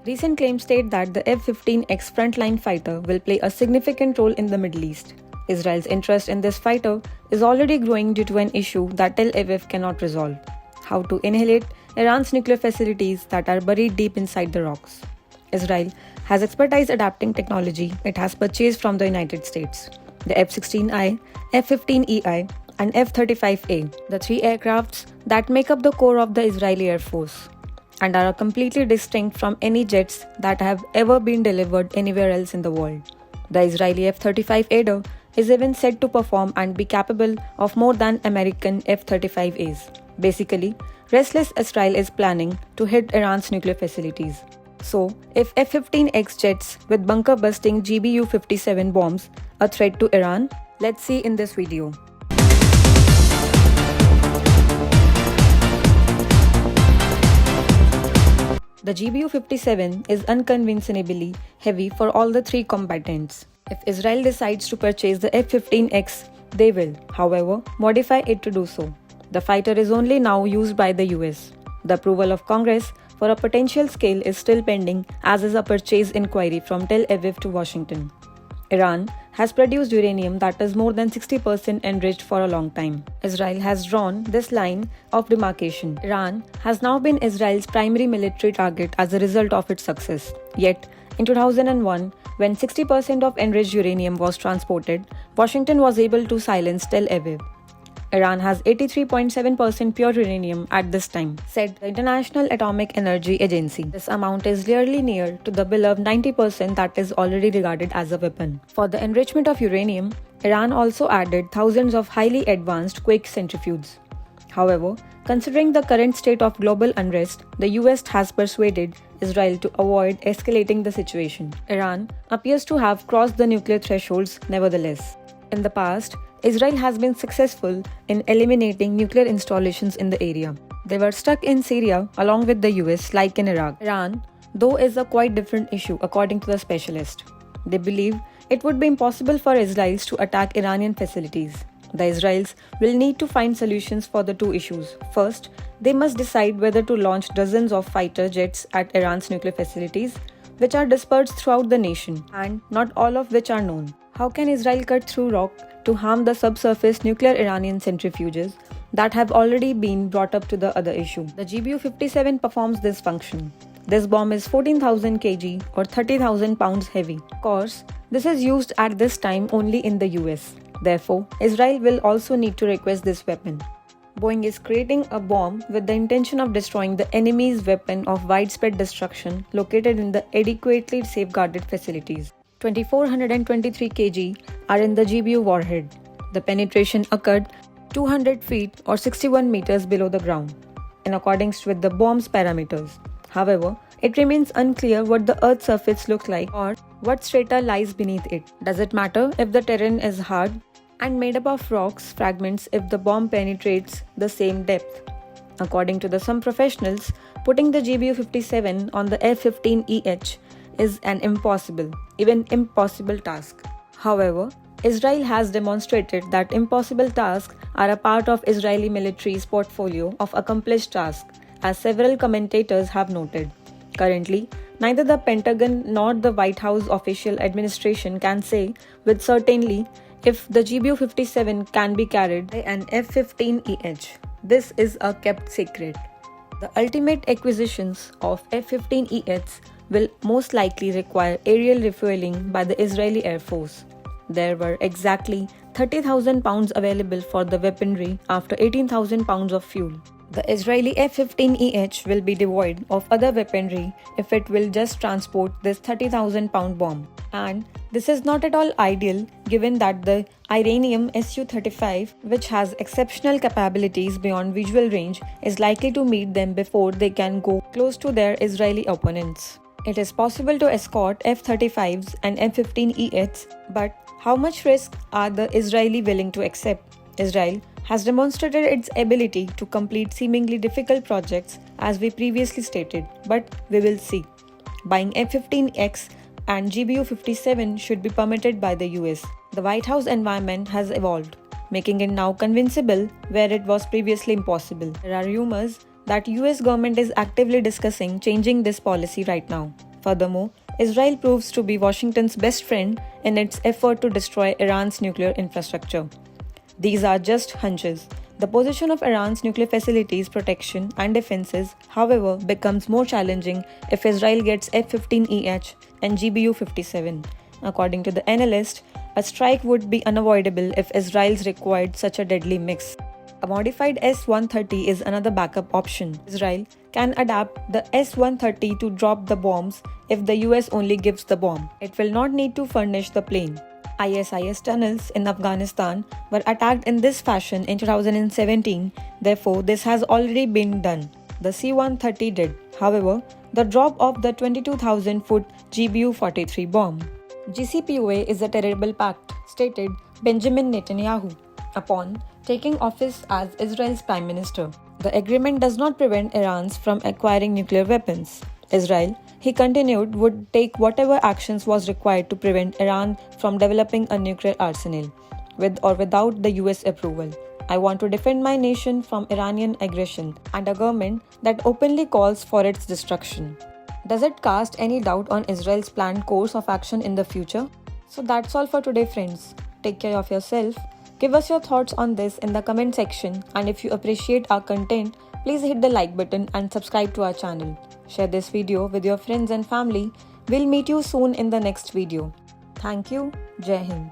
Recent claims state that the F-15X frontline fighter will play a significant role in the Middle East. Israel's interest in this fighter is already growing due to an issue that Tel Aviv cannot resolve: how to annihilate Iran's nuclear facilities that are buried deep inside the rocks. Israel has expertise adapting technology it has purchased from the United States: the F-16I, F-15EI, and F-35A, the three aircrafts that make up the core of the Israeli Air Force, and are completely distinct from any jets that have ever been delivered anywhere else in the world. The Israeli F-35A is even said to perform and be capable of more than American F-35As. Basically, restless Israel is planning to hit Iran's nuclear facilities. So, if F-15X jets with bunker-busting GBU-57 bombs a threat to Iran? Let's see in this video. The GBU-57 is unconventionally heavy for all the three combatants. If Israel decides to purchase the F-15X, they will, however, modify it to do so. The fighter is only now used by the US. The approval of Congress for a potential scale is still pending, as is a purchase inquiry from Tel Aviv to Washington. Iran has produced uranium that is more than 60% enriched for a long time. Israel has drawn this line of demarcation. Iran has now been Israel's primary military target as a result of its success. Yet, in 2001, when 60% of enriched uranium was transported, Washington was able to silence Tel Aviv. Iran has 83.7% pure uranium at this time, said the International Atomic Energy Agency. This amount is clearly near to the beloved 90% that is already regarded as a weapon. For the enrichment of uranium, Iran also added thousands of highly advanced quick centrifuges. However, considering the current state of global unrest, the US has persuaded Israel to avoid escalating the situation. Iran appears to have crossed the nuclear thresholds nevertheless. In the past, Israel has been successful in eliminating nuclear installations in the area. They were stuck in Syria along with the US, like in Iraq. Iran, though, is a quite different issue according to the specialist. They believe it would be impossible for Israelis to attack Iranian facilities. The Israelis will need to find solutions for the two issues. First, they must decide whether to launch dozens of fighter jets at Iran's nuclear facilities, which are dispersed throughout the nation, and not all of which are known. How can Israel cut through rock to harm the subsurface nuclear Iranian centrifuges that have already been brought up to the other issue? The GBU-57 performs this function. This bomb is 14,000 kg or 30,000 pounds heavy. Of course, this is used at this time only in the US. Therefore, Israel will also need to request this weapon. Boeing is creating a bomb with the intention of destroying the enemy's weapon of widespread destruction located in the adequately safeguarded facilities. 2,423 kg are in the GBU warhead. The penetration occurred 200 feet or 61 meters below the ground, in accordance with the bomb's parameters. However, it remains unclear what the Earth's surface looks like or what strata lies beneath it. Does it matter if the terrain is hard and made up of rocks fragments if the bomb penetrates the same depth? According to some professionals, putting the GBU-57 on the F-15EH is an even impossible task. However, Israel has demonstrated that impossible tasks are a part of Israeli military's portfolio of accomplished tasks, as several commentators have noted. Currently, neither the Pentagon nor the White House official administration can say with certainty if the GBU-57 can be carried by an F-15EH. This is a kept secret. The ultimate acquisitions of F-15EHs will most likely require aerial refueling by the Israeli Air Force. There were exactly 30,000 pounds available for the weaponry after 18,000 pounds of fuel. The Israeli F-15EH will be devoid of other weaponry if it will just transport this 30,000 pound bomb. And this is not at all ideal given that the Iranian Su-35, which has exceptional capabilities beyond visual range, is likely to meet them before they can go close to their Israeli opponents. It is possible to escort F-35s and F-15EHs, but how much risk are the Israeli willing to accept? Israel has demonstrated its ability to complete seemingly difficult projects, as we previously stated, but we will see. Buying F-15X and GBU-57 should be permitted by the US. The White House environment has evolved, making it now convincible where it was previously impossible. There are rumors that US government is actively discussing changing this policy right now. Furthermore, Israel proves to be Washington's best friend in its effort to destroy Iran's nuclear infrastructure. These are just hunches. The position of Iran's nuclear facilities' protection and defenses, however, becomes more challenging if Israel gets F-15EH and GBU-57. According to the analyst, a strike would be unavoidable if Israel required such a deadly mix. A modified S-130 is another backup option. Israel can adapt the S-130 to drop the bombs if the US only gives the bomb. It will not need to furnish the plane. ISIS tunnels in Afghanistan were attacked in this fashion in 2017, therefore this has already been done. The C-130 did, however, the drop of the 22,000-foot GBU-43 bomb. JCPOA is a terrible pact, stated Benjamin Netanyahu upon taking office as Israel's prime minister. The agreement does not prevent Iran from acquiring nuclear weapons. Israel, he continued, would take whatever actions was required to prevent Iran from developing a nuclear arsenal, with or without the US approval. I want to defend my nation from Iranian aggression and a government that openly calls for its destruction. Does it cast any doubt on Israel's planned course of action in the future? So that's all for today, friends. Take care of yourself. Give us your thoughts on this in the comment section, and if you appreciate our content, please hit the like button and subscribe to our channel. Share this video with your friends and family. We'll meet you soon in the next video. Thank you. Jai Hind.